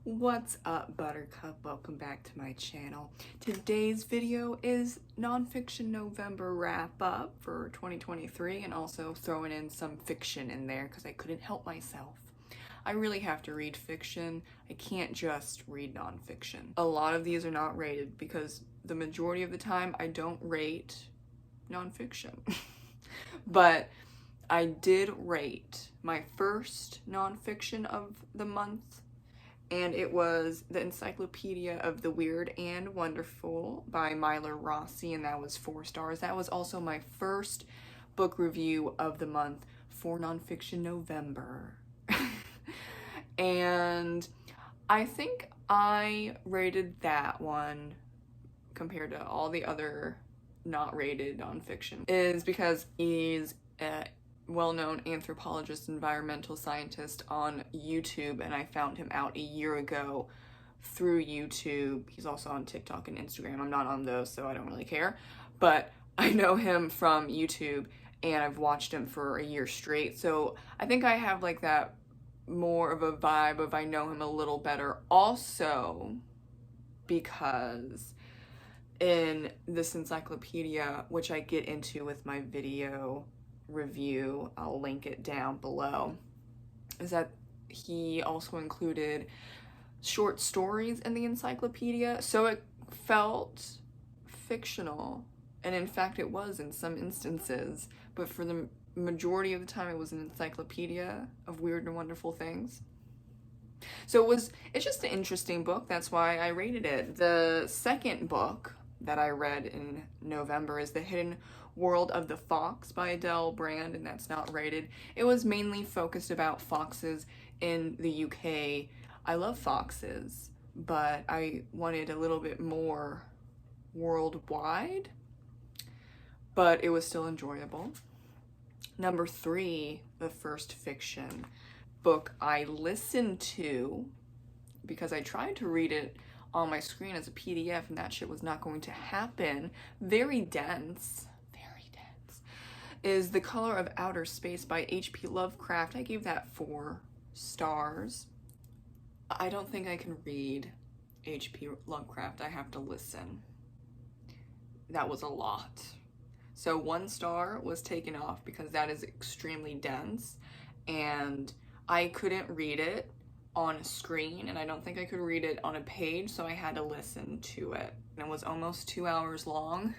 What's up, Buttercup? Welcome back to my channel. Today's video is Nonfiction November wrap up for 2023 and also throwing in some fiction in there because I couldn't help myself. I really have to read fiction. I can't just read nonfiction. A lot of these are not rated because the majority of the time I don't rate nonfiction. But I did rate my first nonfiction of the month, and it was The Encyclopedia of the Weird and Wonderful by Myler Rossi, and that was 4 stars. That was also my first book review of the month for Nonfiction November. And I think I rated that one compared to all the other not rated nonfiction is because he's a well-known anthropologist, environmental scientist on YouTube, and I found him out a year ago through YouTube. He's also on TikTok and Instagram. I'm not on those, so I don't really care, but I know him from YouTube and I've watched him for a year straight, so I think I have like that more of a vibe of I know him a little better, also because in this encyclopedia, which I get into with my video review, I'll link it down below, is that he also included short stories in the encyclopedia, so it felt fictional, and in fact it was in some instances, but for the majority of the time it was an encyclopedia of weird and wonderful things. So it's just an interesting book. That's why I rated it. The second book that I read in November is The Hidden World of the Fox by Adele Brand, and that's not rated. It was mainly focused about foxes in the UK. I love foxes, but I wanted a little bit more worldwide, but it was still enjoyable. Number 3, the first fiction book I listened to, because I tried to read it on my screen as a PDF and that shit was not going to happen. Very dense, is The Color of Outer Space by H.P. Lovecraft. I gave that 4 stars. I don't think I can read H.P. Lovecraft. I have to listen. That was a lot. So 1 star was taken off because that is extremely dense and I couldn't read it on a screen, and I don't think I could read it on a page, so I had to listen to it. And it was almost 2 hours long.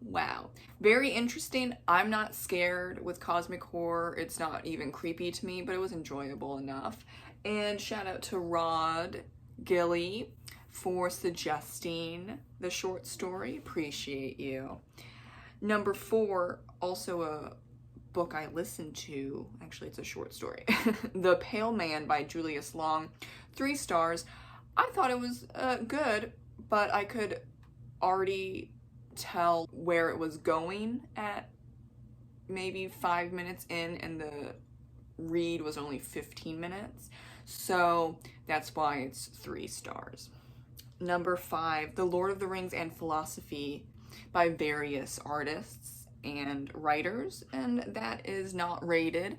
Wow. Very interesting. I'm not scared with cosmic horror. It's not even creepy to me, but it was enjoyable enough. And shout out to Rod Gilly for suggesting the short story. Appreciate you. Number 4, also a book I listened to. Actually, it's a short story. The Pale Man by Julius Long. 3 stars. I thought it was good, but I could already tell where it was going at maybe 5 minutes in, and the read was only 15 minutes. So that's why it's 3 stars. Number 5, The Lord of the Rings and Philosophy by various artists and writers, and that is not rated.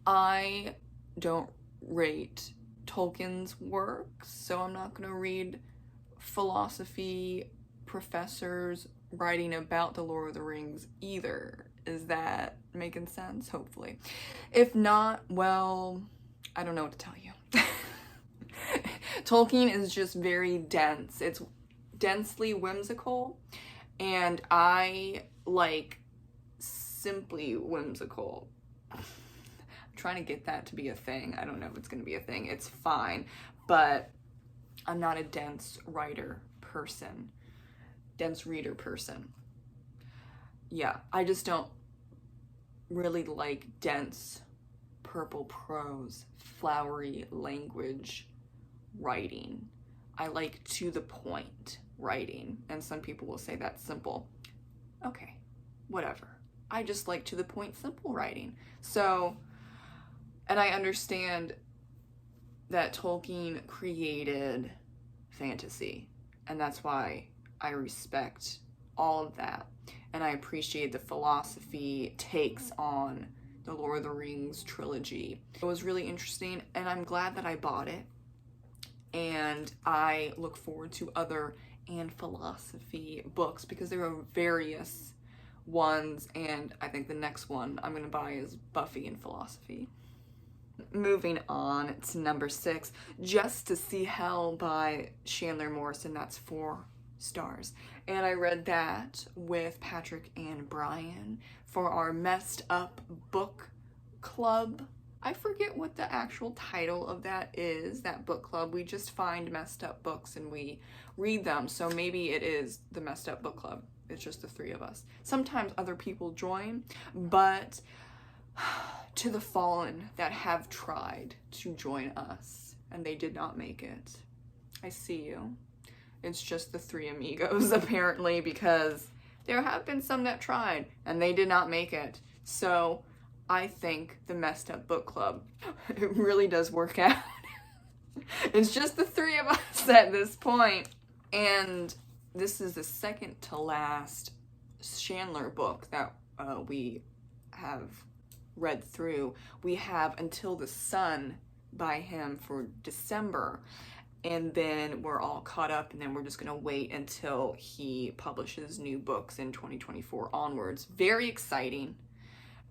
I don't rate Tolkien's works, so I'm not going to read philosophy professors writing about the Lord of the Rings either. Is that making sense? Hopefully. If not, well, I don't know what to tell you. Tolkien is just very dense. It's densely whimsical, and I like simply whimsical. I'm trying to get that to be a thing. I don't know if it's going to be a thing. It's fine, but I'm not a dense writer person. Dense reader person. Yeah, I just don't really like dense purple prose, flowery language writing. I like to the point writing, and some people will say that's simple. Okay, whatever. I just like to the point simple writing. So, and I understand that Tolkien created fantasy, and that's why I respect all of that, and I appreciate the philosophy takes on the Lord of the Rings trilogy. It was really interesting, and I'm glad that I bought it and I look forward to other and philosophy books because there are various ones, and I think the next one I'm gonna buy is Buffy and philosophy. Moving on to number 6, Just to See Hell by Chandler Morrison. That's 4 stars. And I read that with Patrick and Brian for our Messed Up Book Club. I forget what the actual title of that is, that book club. We just find messed up books and we read them. So maybe it is the Messed Up Book Club. It's just the 3 of us. Sometimes other people join, but to the fallen that have tried to join us and they did not make it, I see you. It's just the 3 amigos apparently, because there have been some that tried and they did not make it. So I think the Messed Up Book Club, it really does work out. It's just the 3 of us at this point. And this is the second to last Chandler book that we have read through. We have Until the Sun by him for December, and then we're all caught up, and then we're just gonna wait until he publishes new books in 2024 onwards. Very exciting.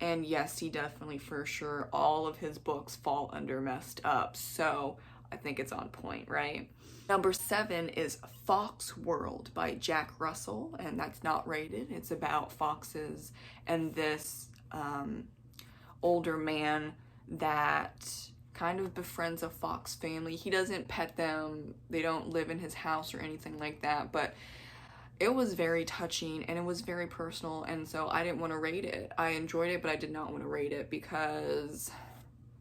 And yes, he definitely, for sure, all of his books fall under messed up, so I think it's on point, right? Number 7 is Fox World by Jack Russell, and that's not rated. It's about foxes and this older man that kind of befriends a fox family. He doesn't pet them, they don't live in his house or anything like that, but it was very touching and it was very personal, and so I didn't want to rate it. I enjoyed it, but I did not want to rate it because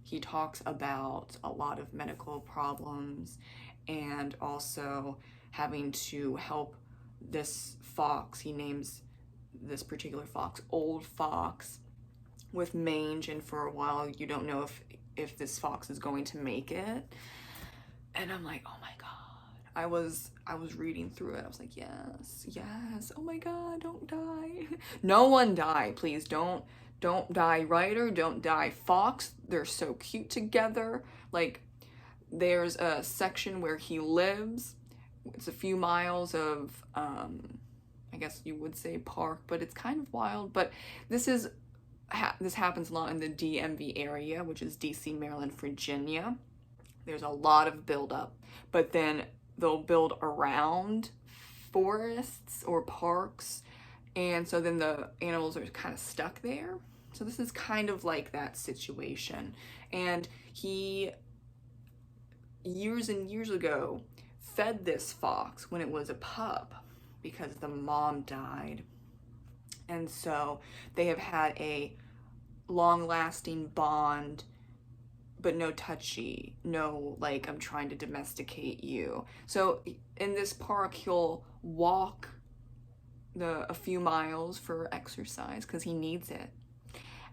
he talks about a lot of medical problems and also having to help this fox. He names this particular fox Old Fox with mange, and for a while you don't know if this fox is going to make it. And I'm like, oh my god. I was reading through it. I was like, yes, oh my god, don't die. No one die, please. Don't die, writer. Don't die, fox. They're so cute together. Like, there's a section where he lives. It's a few miles of I guess you would say park, but it's kind of wild. But this happens a lot in the DMV area, which is DC, Maryland, Virginia. There's a lot of buildup, but then they'll build around forests or parks, and so then the animals are kind of stuck there. So this is kind of like that situation. And he, years and years ago, fed this fox when it was a pup because the mom died. And so they have had a long-lasting bond, but no touchy, no like I'm trying to domesticate you. So in this park he'll walk a few miles for exercise because he needs it.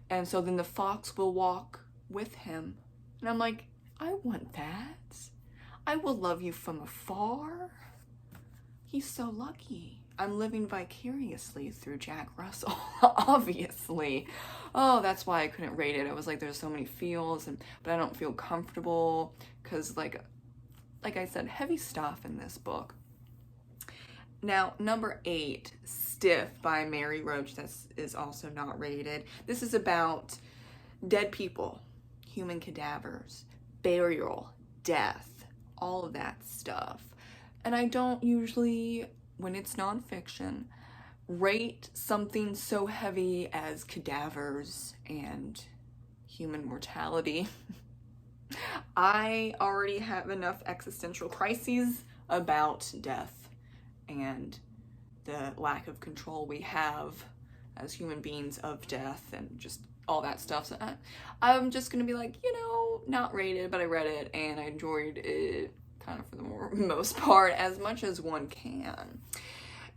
And so then the fox will walk with him. And I'm like, I want that. I will love you from afar. He's so lucky. I'm living vicariously through Jack Russell, obviously. Oh, that's why I couldn't rate it. I was like, there's so many feels, but I don't feel comfortable because, like I said, heavy stuff in this book. Now, number 8, Stiff by Mary Roach. This is also not rated. This is about dead people, human cadavers, burial, death, all of that stuff. And I don't usually, when it's nonfiction, rate something so heavy as cadavers and human mortality. I already have enough existential crises about death and the lack of control we have as human beings of death and just all that stuff. So I'm just gonna be like, not rated, but I read it and I enjoyed it kind of for the most part, as much as one can.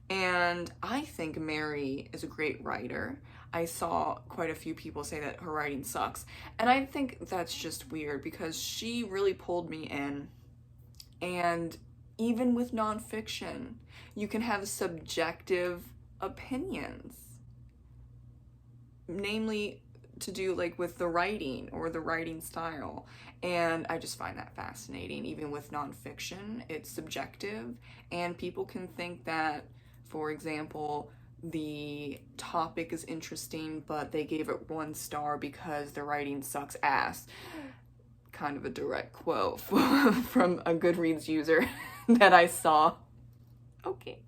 And I think Mary is a great writer. I saw quite a few people say that her writing sucks, and I think that's just weird because she really pulled me in. And even with nonfiction, you can have subjective opinions. Namely, to do like with the writing or the writing style. And I just find that fascinating. Even with nonfiction, it's subjective, and people can think that, for example, the topic is interesting, but they gave it 1 star because the writing sucks ass. Kind of a direct quote from a GOODREADS user that I saw. Okay.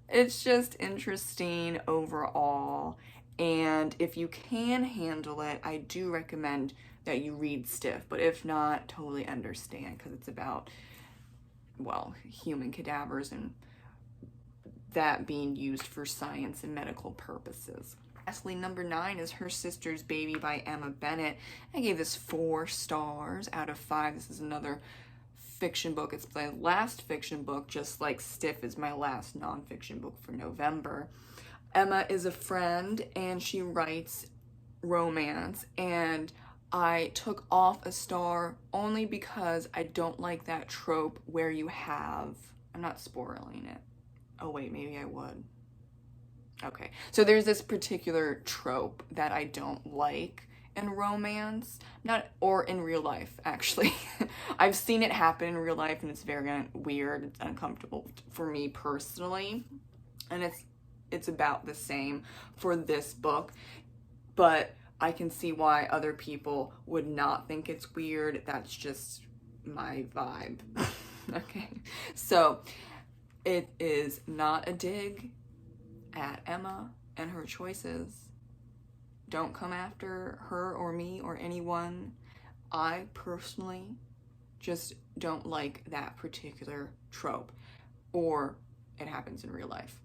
It's just interesting overall. And if you can handle it, I do recommend that you read stiff. But if not, totally understand, because it's about, well, human cadavers and that being used for science and medical purposes. Lastly, number 9 is Her Sister's Baby by Emma Bennett. I gave this 4 stars out of 5. This is another fiction book. It's my last fiction book, just like Stiff is my last nonfiction book for November. Emma is a friend and she writes romance, and I took off a star only because I don't like that trope where you have, I'm not spoiling it. Oh wait, maybe I would. Okay, so there's this particular trope that I don't like in romance, or in real life, actually. I've seen it happen in real life, and it's very weird. It's uncomfortable for me personally, and it's about the same for this book, but I can see why other people would not think it's weird. That's just my vibe. Okay, so it is not a dig at Emma and her choices. Don't come after her or me or anyone. I personally just don't like that particular trope, or it happens in real life.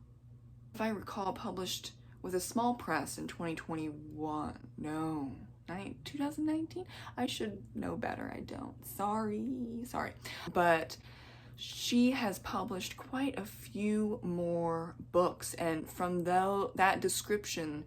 If I recall, published with a small press in 2021. No, 2019? I should know better. I don't. Sorry. But she has published quite a few more books, and from that description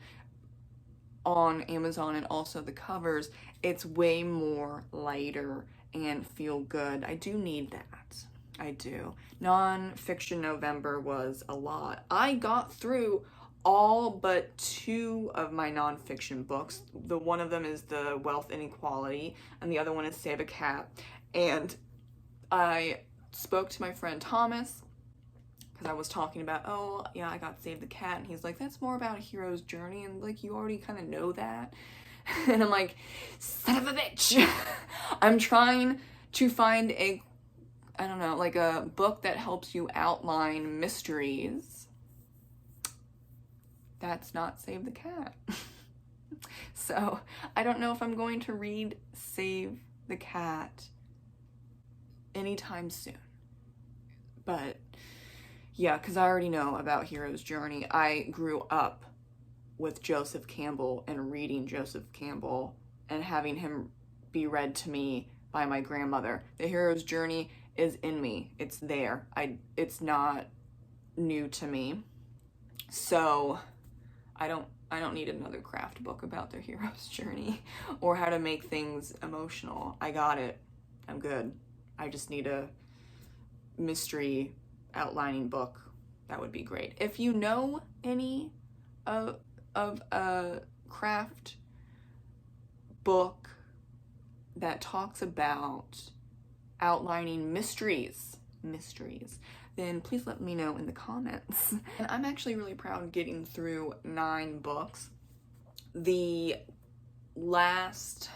on Amazon and also the covers, it's way more lighter and feel good. I do need that. I do. Nonfiction November was a lot. I got through all but 2 of my nonfiction books. One of them is The Wealth Inequality, and the other one is Save a Cat. And I spoke to my friend Thomas, because I was talking about, oh yeah, I got Save the Cat, and he's like, that's more about a hero's journey, and like, you already kind of know that. And I'm like, son of a bitch. I'm trying to find a, I don't know, like a book that helps you outline mysteries. That's not Save the Cat. So I don't know if I'm going to read Save the Cat anytime soon. But yeah, because I already know about Hero's Journey. I grew up with Joseph Campbell and reading Joseph Campbell and having him be read to me by my grandmother. The Hero's Journey is in me. It's there. It's not new to me. So I don't need another craft book about their hero's journey or how to make things emotional. I got it. I'm good. I just need a mystery outlining book. That would be great. If you know any of a craft book that talks about outlining mysteries, then please let me know in the comments. And I'm actually really proud of getting through 9 books. The last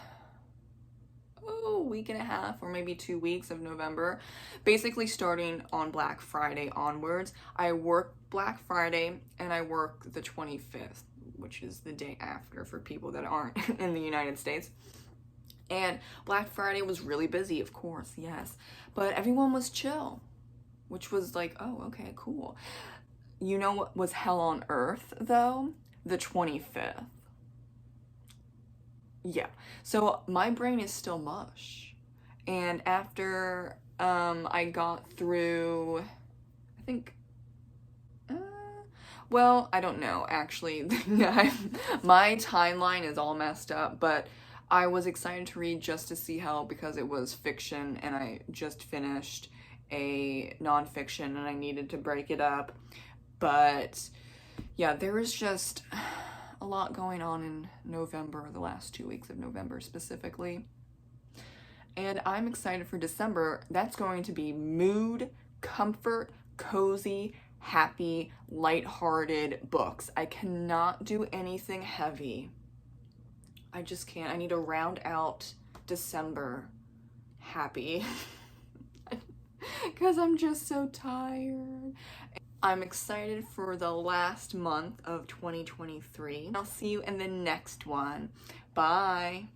week and a half or maybe 2 weeks of November, basically starting on Black Friday onwards. I work Black Friday and I work the 25th, which is the day after for people that aren't in the United States. And Black Friday was really busy, of course, yes, but everyone was chill, which was like, oh, okay, cool. You know what was hell on earth though? The 25th. Yeah, so my brain is still mush. And after I got through, I think, well, I don't know, actually. My timeline is all messed up, but I was excited to read Just to See Hell because it was fiction and I just finished a nonfiction and I needed to break it up. But yeah, there was just a lot going on in November, the last 2 weeks of November specifically. And I'm excited for December. That's going to be mood, comfort, cozy, happy, lighthearted books. I cannot do anything heavy. I just can't. I need to round out December happy because I'm just so tired. I'm excited for the last month of 2023. I'll see you in the next one. Bye.